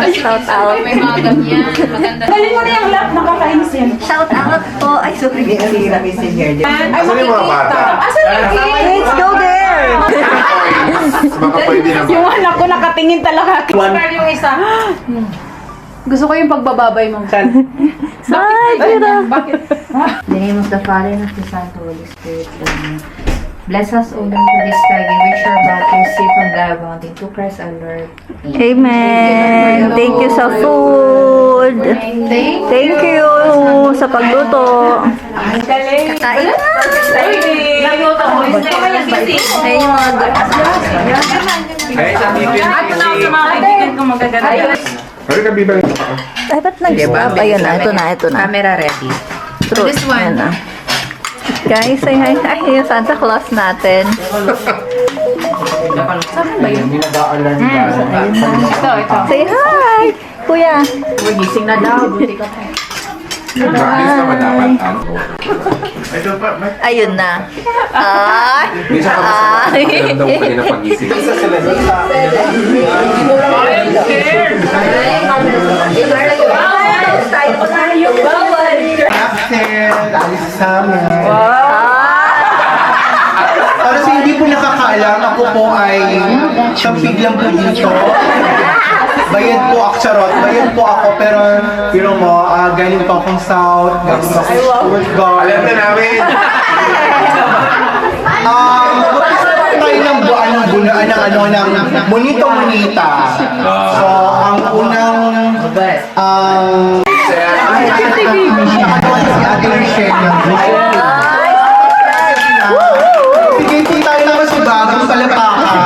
mag-shout out. May mga ganyan. Maganda. Galing mo na yung lap, nakakainis yan. Shout out po. Ay, sorry. Ay, Asan yung mga bata? Asan yung kids? Let's go there! Baka pwede naman. Yung anak ko nakatingin talaga. Pero yung isa. Gusto ko yung pagbababay mo. Hi, Kira! Bakit? In the name of the Father, and of the Son, and of the Holy Spirit. Amen. Bless us, O Lord, for this Friday, which are about to receive from thy bounty. To Christ our Lord. Amen. Thank you sa food. Thank you sa pagluto. Kain na. Nagluto mo. Ayun yung mga Hey, nandito yung At na ako sa mga kaibigan kong magaganda. Pwede ka bibang. Ay, ba't nag-stop? Ayun na, ito na, ito na. Camera ready. Truth. This one. Ayan na. Guys, say hi. Ay, yung Santa Claus natin. Saan ba yun? Ito. Say hi! Kuya. Gising na daw. Buti ka pa. Practice naman dapat. Ito pa, may... Ayun na. Ay! Minsan ka masama. Alam daw pa rin ang pag-isip. Isa sila Alis sa amin. Para sa hindi po nakakaalam, ako po ay biglang po dito. Bayad po ako, charot. Bayad po ako, pero you mo, galing po akong South, galing po akong Stuttgart. Alam na namin. Mag-isa tayo ng buwan ng bunaan ng Monito-Monita. So, ang unang si Ate Rochelle ng bigay po tayo ng masibagang palapakan.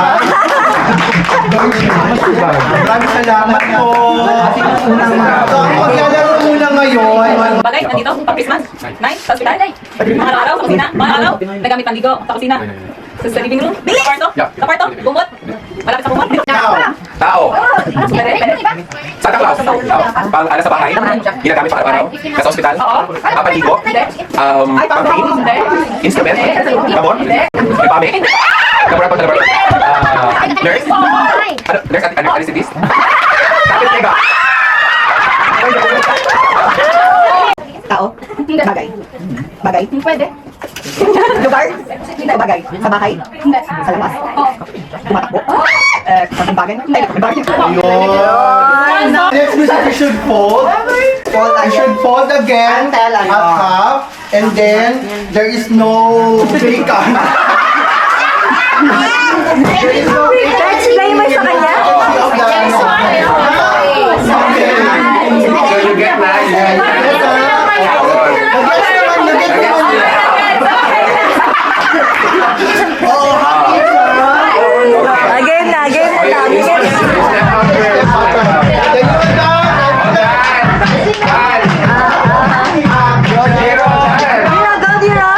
Maraming salamat po. So, ang paglalaro muna ngayon. Bagay, nandito, pa-Christmas. Night, sa hospital. Mga araw sa kusina. Mga araw, nagamit pandigo sa kusina. Sa living room, sa kwarto, bumot. Malapit sa bumot. Tao. Santa Claus. Pang ano sa bahay. Ginagamit sa araw-araw. Sa ospital. Paligo. Pang-clean. Instrument. Gamot. Ipamik. Laboratory. Nurse. Ano? Nurse at anesthetist. Kapit mega. Tao? Bagay. Bagay? Pwede. Lugar? Bagay. Sa bahay? Sa labas? Tumatakbo? Sa bagay? Bagay. Yun. Next music, we should fold. We should fold again at half. And then, there is no bacon. There is no bacon. Explain mo sa kanya. So you get na. Again na, again na. Dira, go Dira.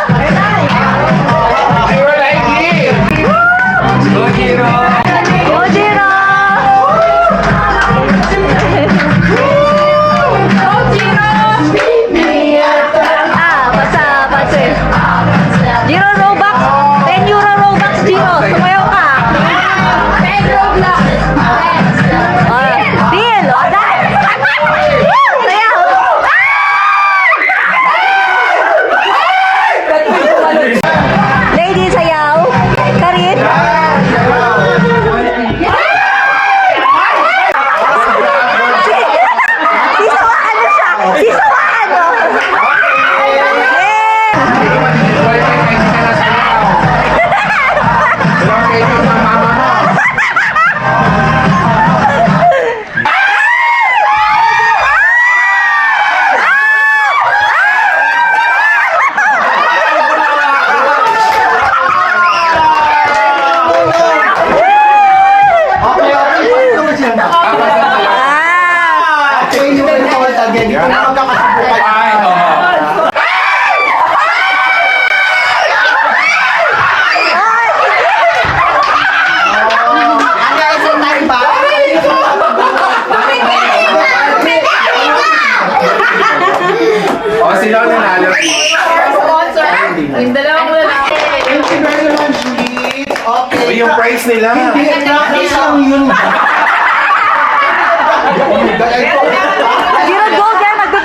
Go Dira. Pasa. Dira Robux. 10 euro Robux, Dira. Sumayaw ka. 10 Robux.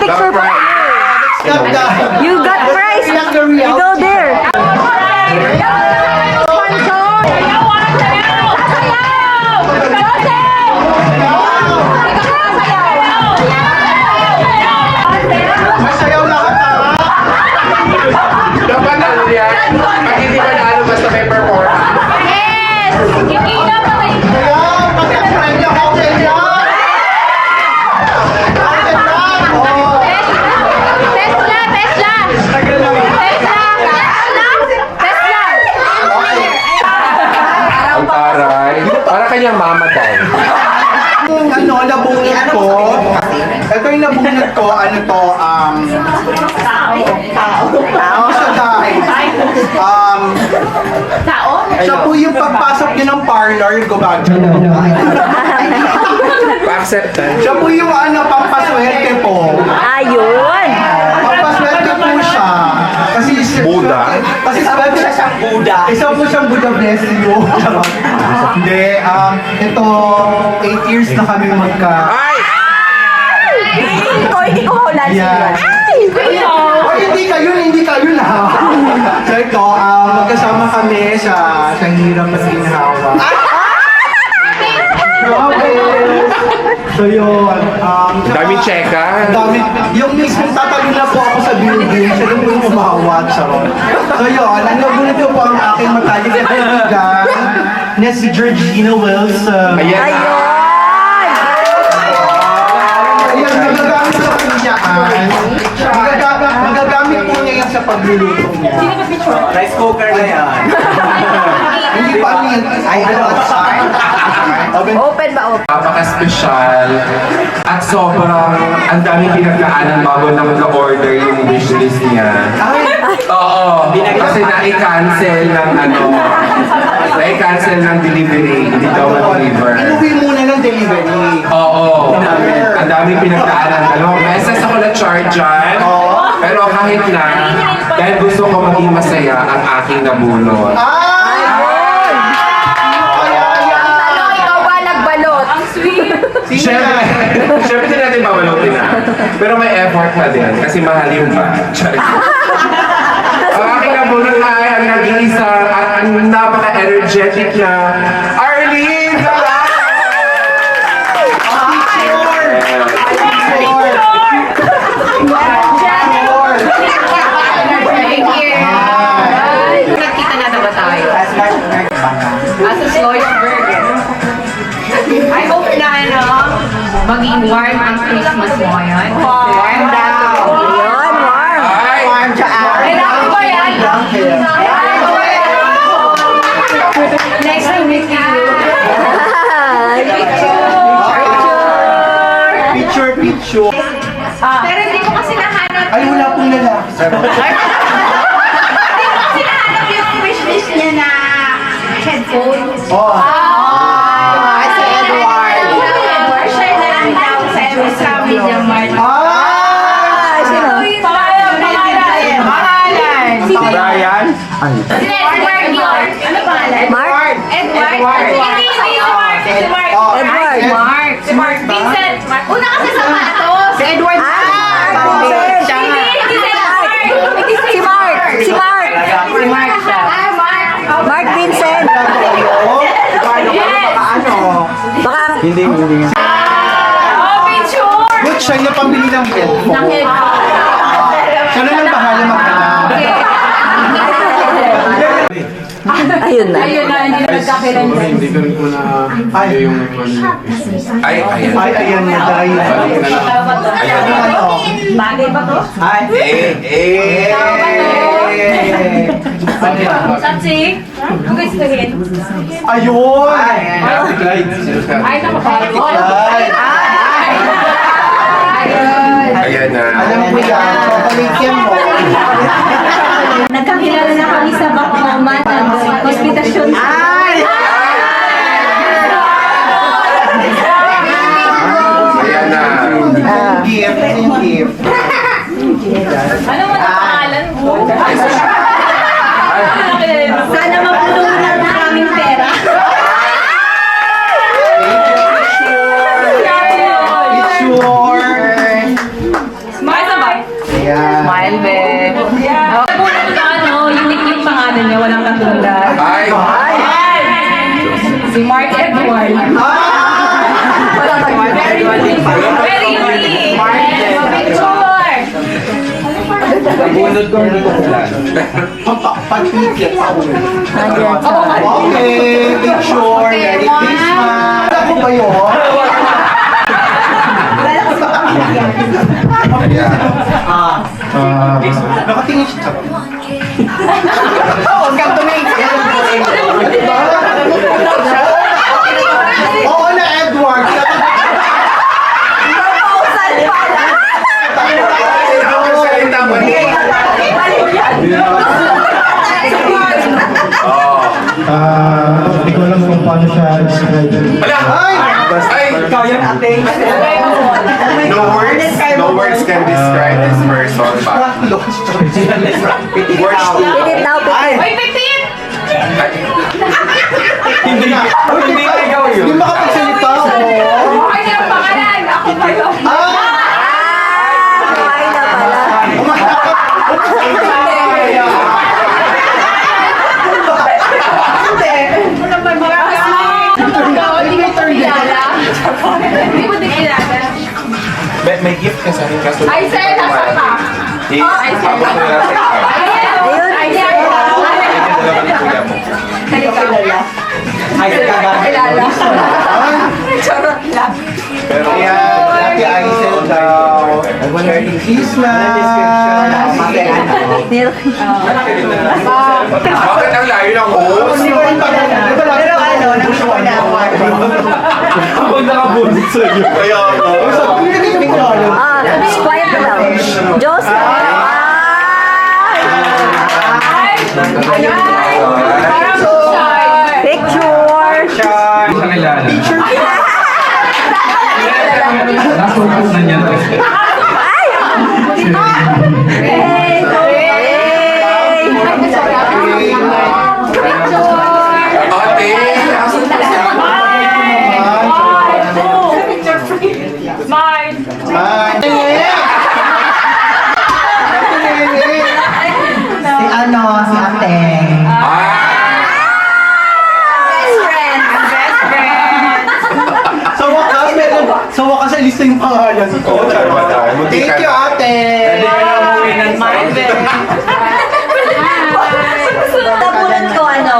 picture pa. Not the- You got prize. Not the You real. go there. Masayaw lahat ha. Dapat ano yan? Pag hindi ka naano basta may performance. Kaya, pagka-friend ako sa inyo. Okay lang. Oh. Tagal naman. Ang taray. Para kanyang mama daw. Yung ano, nabunot ko. Ito yung nabunot ko, ano to, tao siya guys. Siya po yung pagpasok niyo ng parlor, yung gumagyo. Pa-acceptance. Siya po yung ano, pampaswerte po. Ayun. Pampaswerte po siya. Kasi Buddha? Kasi swerte siya siyang Buddha. Isa po siyang Buddha bless you. Hindi, ito, 8 years na kami Ay! Hindi ko haulan Yeah. sila. Oh, hindi kayo na. So ito, magkasama kami sa hirap at ginhawa. So yun, Dami cheka. dami, yung mismong tatalo na po ako sa building, siya lang po yung umawat sa ron. So yun, ang nabunod ko po ang aking matalik na kaibigan na si Georgina Wilson. Ayan na. Ayun. Ayan, magagamit sa kanya. Magagamit po niya yan sa pagluluto niya. Rice cooker na yan. Hindi pa ano yan. Ay, ano, oven. Open ba open? Napaka-special at sobrang ang daming pinagdaanan bago naman na-order yung wishlist niya. Oo, kasi na-cancel ng na-cancel ng delivery, hindi daw ma-deliver. Inuwi muna ng delivery. Oo, ang daming pinagdaanan. Dalawang beses ako na-charge dyan, pero kahit na, dahil gusto ko maging masaya ang aking nabunot. Ikaw ba nagbalot? Siyempre, siyempre din natin babalutin na. Pero may effort na din kasi mahal yung batch. Ang aking nabunot ay ang nag-iisa at ang napaka-energetic na Arlene Galata! Nagkita na ba tayo? As a Sloyberg. I hope na maging warm ang Christmas mo ngayon. Warm daw. Ayun, warm. Ay! Kailangan ba yan? Nice to meet you. Picture. Pero hindi ko kasi nahanap. Ay, wala pong lalaki. Hindi ko kasi nahanap yung wishlist niya na headphone. Oh. Si Edward. Share na lang daw sa Media Mart. Sino? Pangalan. Brian? Edward. Ano pangalan? Mark? Edward. Hindi si Mark. Si Mark. Edward. Mark. Si Mark. Vincent. Una kasi sapatos. Si Edward. Vincent. Hindi si Mark. Si Mark. Si Mark. Si Mark siya. Mark. Mark Vincent. Baka Oh, picture. Good, siya yung pambili ng headphone. Siya na lang bahala maghanap. ayun na. Ayun na, hindi na nagkakilan. Hindi ko rin po na Ay. yung Ay, ayan. Ay, ayan na dahil. Ayan na. Ano? Bagay ba to? Ay, Satsi? Ang guys ko hin. ayun! Ay, nakaparang. Ay, Ayan na. alam ko yan, chocolate yan mo. Nagkakilala na kami sa Bakmaman ng hospitasyon. Ay! Ayan na. Gift, yung gift. Ano mo na pangalan mo? Sana mapulungan ng maraming pera. Picture. Smile Susunod ko, hindi ko plan. Pag-ticket pa uwi. Nandiyan sa... Okay, picture, Merry Christmas. Ako ba yun? Nakatingin siya. Huwag kang tumingin. Oo na, Edward. Salita mo. Oo. Hindi ko alam kung paano siya describe. Wala! Ay! Kaya natin. No words can describe this person, but words Pitit daw, pitit. Uy, Pipit! hindi ikaw yun. Hindi makapagsalita ako. Okay na ang pangalan. Ako pa yun. Ay na pala. Hindi ko kilala. Hindi ko din kilala. May gift ka sa akin kaso. Ay, sir, nasa ka? Ay, sir. Abot mo na sa ikaw. Ayun. Ay, sir. Ay, Kilala. Charot lang. Pero yan, Happy Aisel daw. Merry Christmas. Bakit ang layo ng host? Pero ano, nakuha na ako. Kapag nakabunod sa iyo. Kaya Quiet na daw. Joseph. Parang shy. Picture. Sa kilala. Nasukat na niya. Ay! Hey! Ate! Asan na siya? Mine. Si ano, si ate. Best friend. Best friend. Sa wakas, lista yung pangalan ko. Thank you, ate. Mine best. Tabunan ko ano.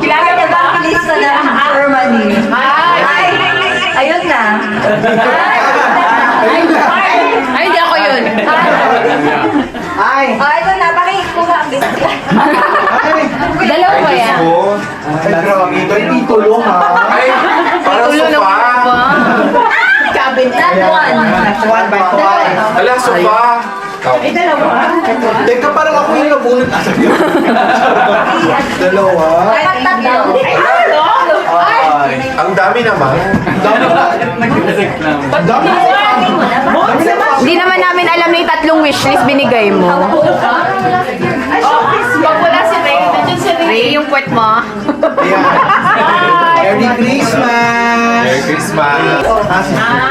Kilala mo ba? Lista ng Germany. Ay! Ayun na. Ay, hindi ako yun. Ay! Oh, ito na. Pakikuha. Dalawa ba yan? Ay, grabe. Ito yung titulo, ha? Ay, parang sofa. Cabinet. That one. One by one. Ala, sofa. Teka, parang ako yung nabunot. Dalawa. Ay, tatlo. Ay. Ang dami naman. Dami mo. Hindi naman namin alam na yung tatlong wishlist binigay mo. Pag wala si Ray, nandiyan si Ray. yung puwet mo. Ayan. Merry Christmas. Merry Christmas.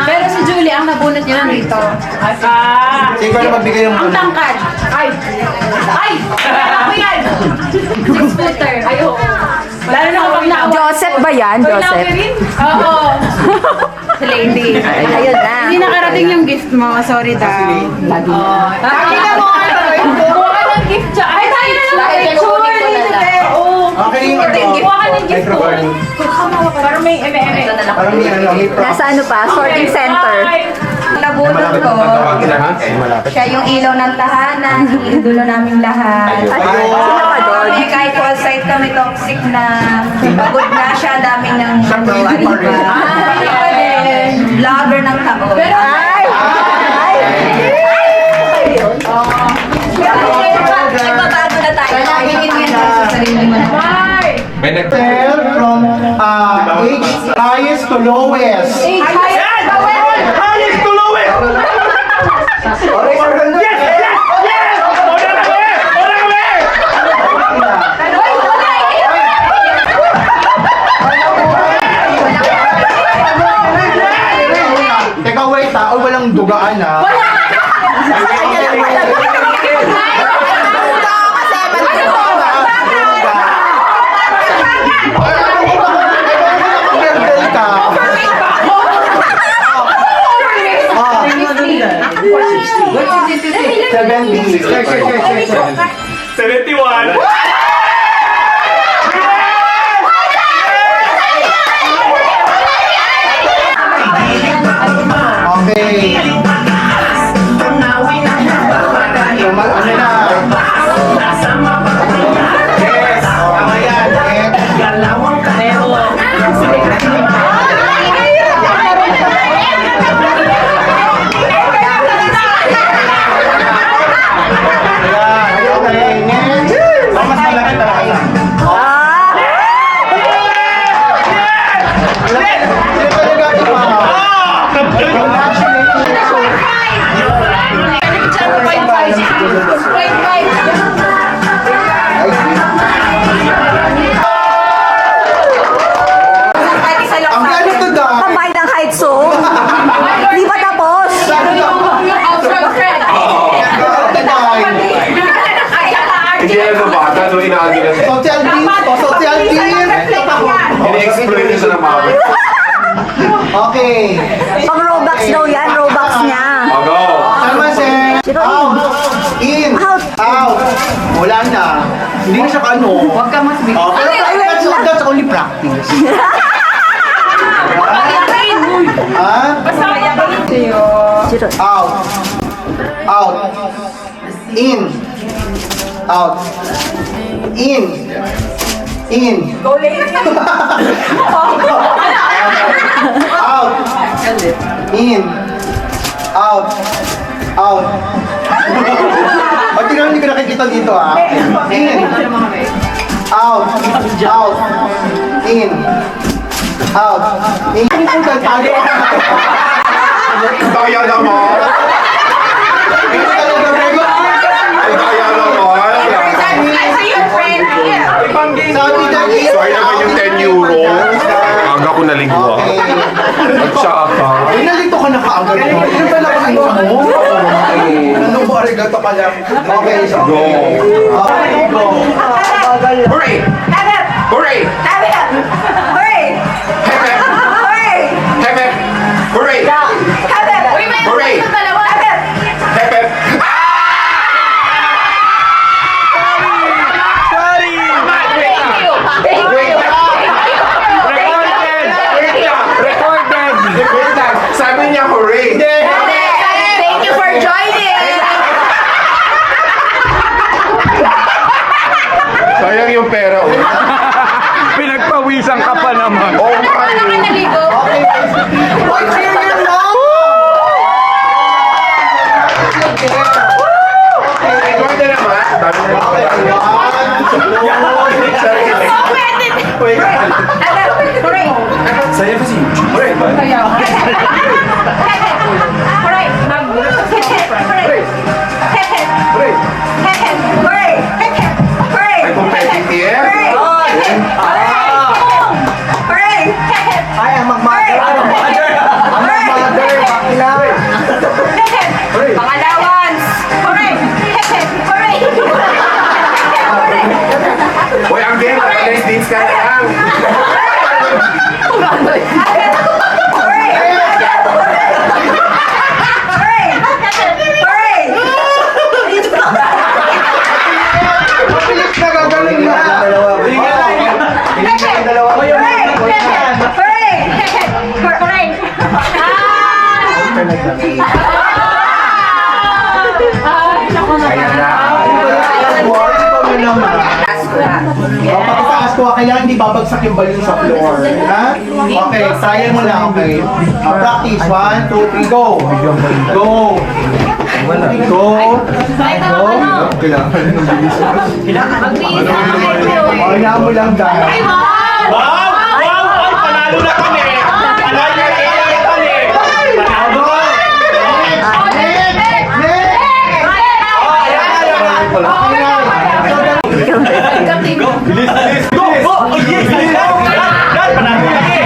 Pero si Julie, ang nabunot niya lang dito. Sige, ano magbigay yung Ang tangkad. Ay! Ay! Ako yan! 6-footer. Ayoko. Wala na kapag nakawa. Joseph ba yan? Joseph? Oo. Lady. Ayun na. Hindi nakarating yung gift mo. Sorry daw. Akin na mo! Kuha ka ng gift siya. Ay, tayo na lang picture. Oo. Okay, yung ano. Kuha ka ng gift ko. Parang may eme-eme. Parang may ano, may Nasa ano pa? Sorting center. Nabunot ko. Siya yung ilaw ng tahanan, yung dulo naming lahat. Ay, sino pa doon? Kami kahit all side kami toxic na pagod na siya, dami ng vlogger ng taon. Ay! Ay! Nagbabago na tayo. Nagiging yan sa sarili mo. May nag... Tell from highest to lowest. Teka, wait ha. O, walang dugaan ha. 71. Okay. Ano na? Yes. Tama yan. Next. Ayan. Okay. Next. Mas malaki talaga. Sino talaga ito pa? Ang galing to da. Kamay ng height so. Hindi pa tapos. Hindi yan sa bata, no, inaagi na siya. Social team. Social team. Ini-explain niya siya ng mga. Okay. Pang Robux daw yan, Robux niya. Oh, go! Tama, sir. Out. In. Out. Out. Wala na. Hindi na siya kano. Huwag ka mas big. Oh, pero that's only practice. Ha? Zero. Out. Out. In. Out. In. In. Out. In. Out. Out. Ba't hindi ko nakikita dito ah? In. Out. Out. In. Out. In. Hindi po tayo. Kaya naman! Hindi talaga regular. Kaya naman! Sabi na Sorry naman yung 10 euro. Aga ko naligwa. Okay. At saka. Ay, nalito ka na kaagad. Ano pala ka ano mo? Ano mo, arigato ka lang. Okay, so. Go! Okay, go. Hooray! Hooray! Hep hep! Hep hep! Hooray! Hooray! Hep hep! Wait lang. Sabi niya hooray! Thank you for joining! Sayang yung pera. Oh. Pinagpawisan ka pa naman. Oh my! Okay, what's your name now? Ikaw na naman. Dami na naman. Saya kasi YouTube. Hooray! Ay, competitive. Ay, ang mag-mother. Ang mag-mother. Bakilay. Hoy, ang game. Nice dates ka lang. Mabilis na gagaling na. Dalawa. Ayan na. Pagkataas ko, kailangan hindi babagsak yung balon sa floor. Ha? Okay, trial mo lang, okay? Practice. 1, 2, 3, go! Go! Go! Go! Kailangan mo lang dahil. Panalo na kami! Panalo na kami! Bilis! Go! Go! Yes! Dad, panalo na kami!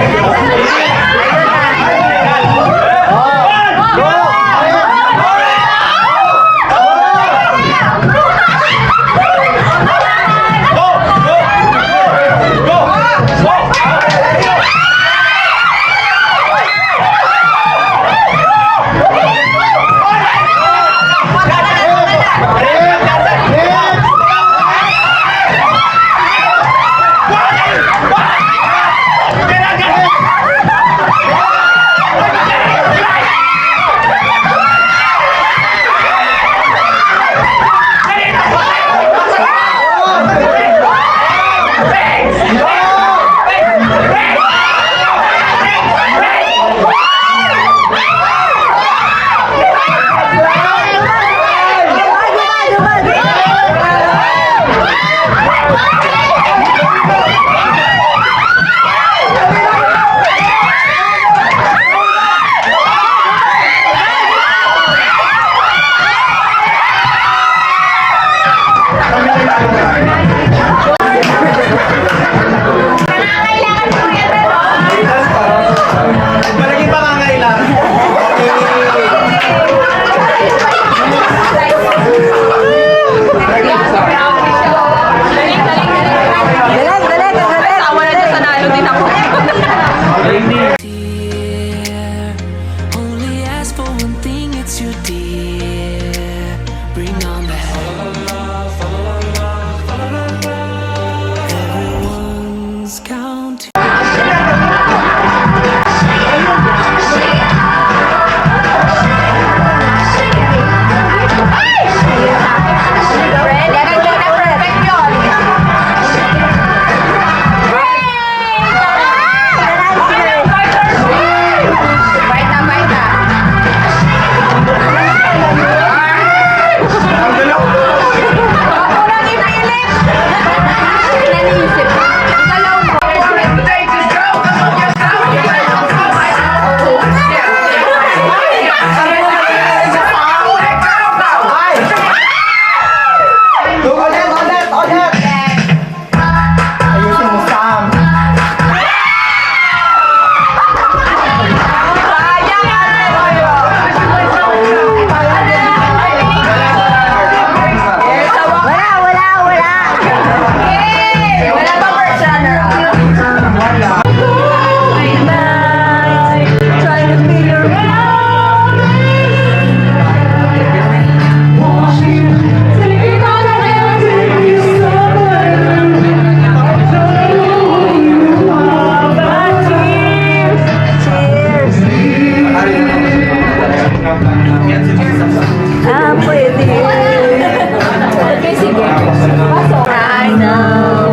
I know.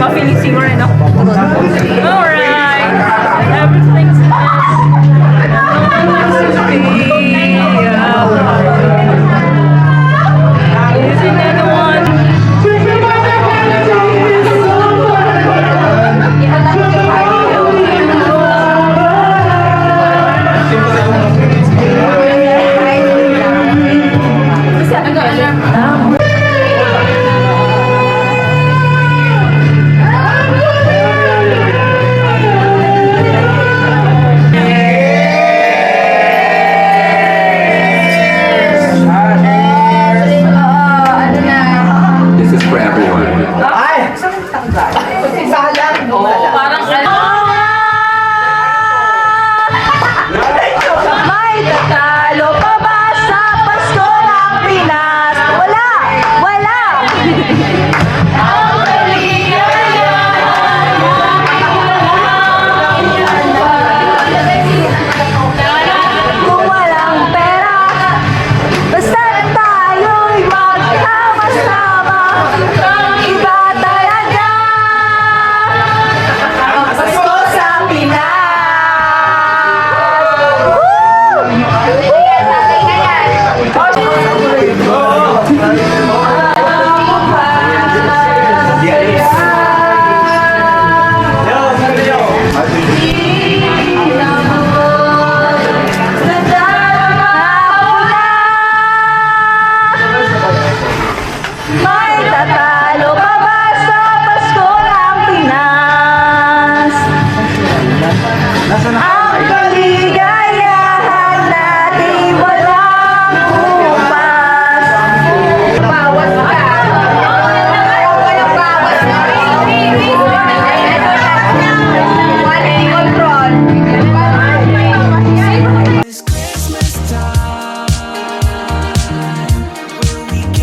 Papilising mo rin ako.